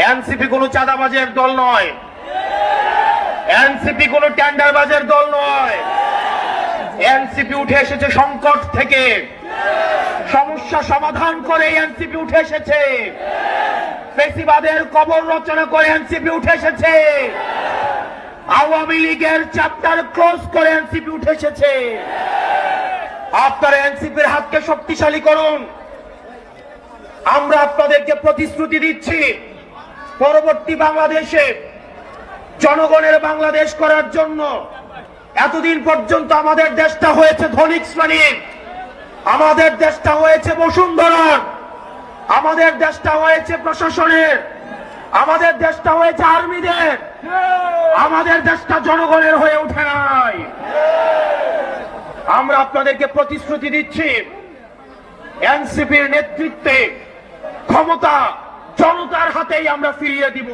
NCP কোনো চাঁদাবাজের দল নয়, এনসিপি কোনো টেন্ডারবাজের দল নয়। এনসিপি উঠে এসেছে সংকট থেকে, সমস্যা সমাধান করে এনসিপি উঠে এসেছে, ফ্যাসিবাদের কবর রচনা করে এনসিপি উঠে এসেছে, আওয়ামী লীগের চ্যাপ্টার ক্লোজ করে এনসিপি উঠে এসেছে। আপনারা এনসিপির হাতকে শক্তিশালী করুন। আমরা আপনাদেরকে প্রতিশ্রুতি দিচ্ছি, পরবর্তী বাংলাদেশে জনগণের বাংলাদেশ করার জন্য এতদিন পর্যন্ত আমাদের দেশটা হয়েছে ধনিক শ্রেণীর, আমাদের দেশটা হয়েছে বসুন্ধরার, আমাদের দেশটা হয়েছে প্রশাসনের, আমাদের দেশটা হয়েছে আর্মিদের, আমাদের দেশটা জনগণের হয়ে ওঠে নাই। আমরা আপনাদেরকে প্রতিশ্রুতি দিচ্ছি, এনসিপির নেতৃত্বে ক্ষমতা জনতার হাতেই আমরা ফিরিয়ে দিব।